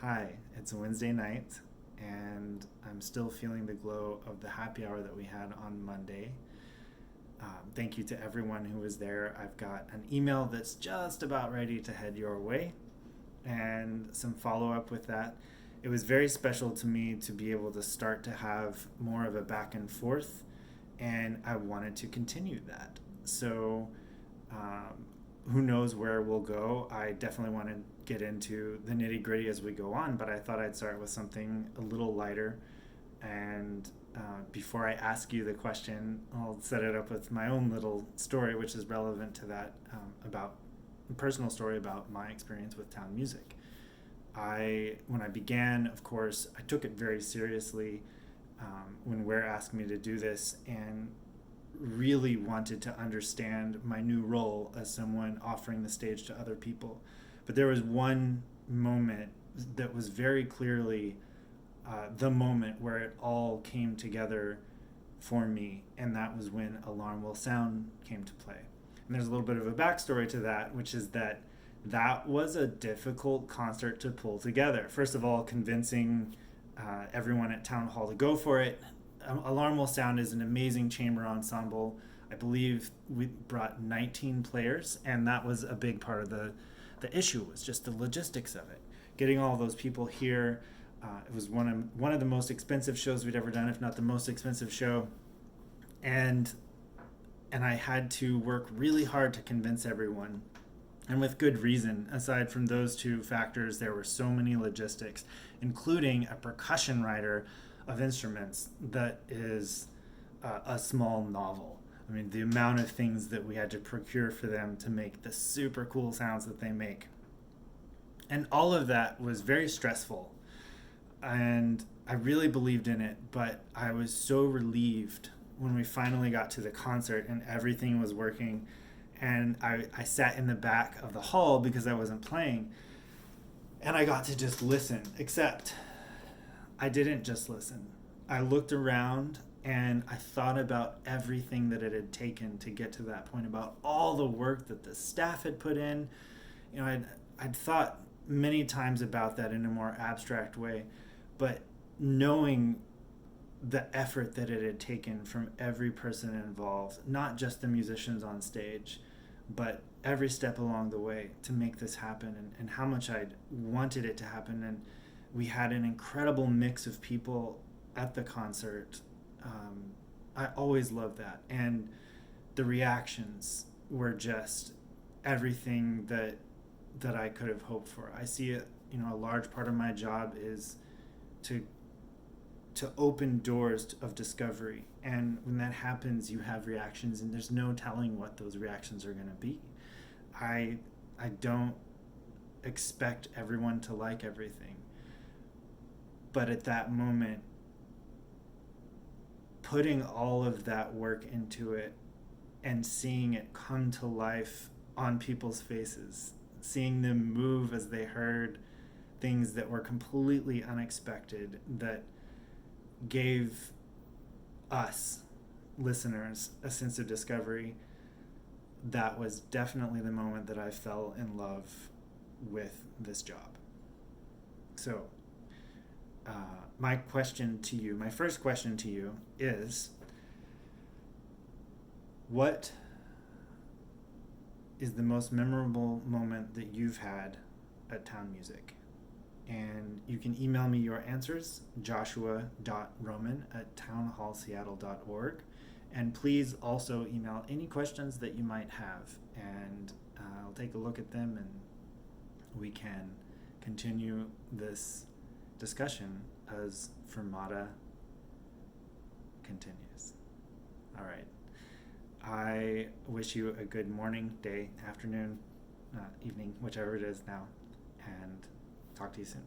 Hi, it's a Wednesday night, and I'm still feeling the glow of the happy hour that we had on Monday. Thank you to everyone who was there. I've got an email that's just about ready to head your way, and some follow up with that. It was very special to me to be able to start to have more of a back and forth, and I wanted to continue that. So, um, who knows where we'll go? I definitely want to get into the nitty gritty as we go on, but I thought I'd start with something a little lighter. And before I ask you the question, I'll set it up with my own little story, which is relevant to that, about a personal story about my experience with town music. When I began, of course, I took it very seriously when Ware asked me to do this, and really wanted to understand my new role as someone offering the stage to other people. But there was one moment that was very clearly the moment where it all came together for me, and that was when Alarm Will Sound came to play. And there's a little bit of a backstory to that, which is that that was a difficult concert to pull together. First of all, convincing everyone at Town Hall to go for it. Alarm Will Sound is an amazing chamber ensemble. I believe we brought 19 players, and that was a big part of the issue, was just the logistics of it. Getting all those people here. It was one of the most expensive shows we'd ever done, if not the most expensive show. And I had to work really hard to convince everyone, and with good reason. Aside from those two factors, there were so many logistics, including a percussion writer of instruments that is a small novel. I mean, the amount of things that we had to procure for them to make the super cool sounds that they make. And all of that was very stressful. And I really believed in it, but I was so relieved when we finally got to the concert and everything was working. And I sat in the back of the hall because I wasn't playing. And I got to just listen, except I didn't just listen. I looked around and I thought about everything that it had taken to get to that point, about all the work that the staff had put in. You know, I'd thought many times about that in a more abstract way, but knowing the effort that it had taken from every person involved, not just the musicians on stage, but every step along the way to make this happen, and how much I'd wanted it to happen. And we had an incredible mix of people at the concert. I always love that. And the reactions were just everything that I could have hoped for. I see it, a large part of my job is to open doors of discovery, and when that happens you have reactions, and there's no telling what those reactions are going to be. I don't expect everyone to like everything, but at that moment, putting all of that work into it and seeing it come to life on people's faces, seeing them move as they heard things that were completely unexpected, that gave us listeners a sense of discovery, that was definitely the moment that I fell in love with this job. So, my first question to you is, what is the most memorable moment that you've had at Town Music? And you can email me your answers, joshua.roman@townhallseattle.org. And please also email any questions that you might have. And I'll take a look at them, and we can continue this discussion as Fermata continues. All right. I wish you a good morning, day, afternoon, evening, whichever it is now, and talk to you soon.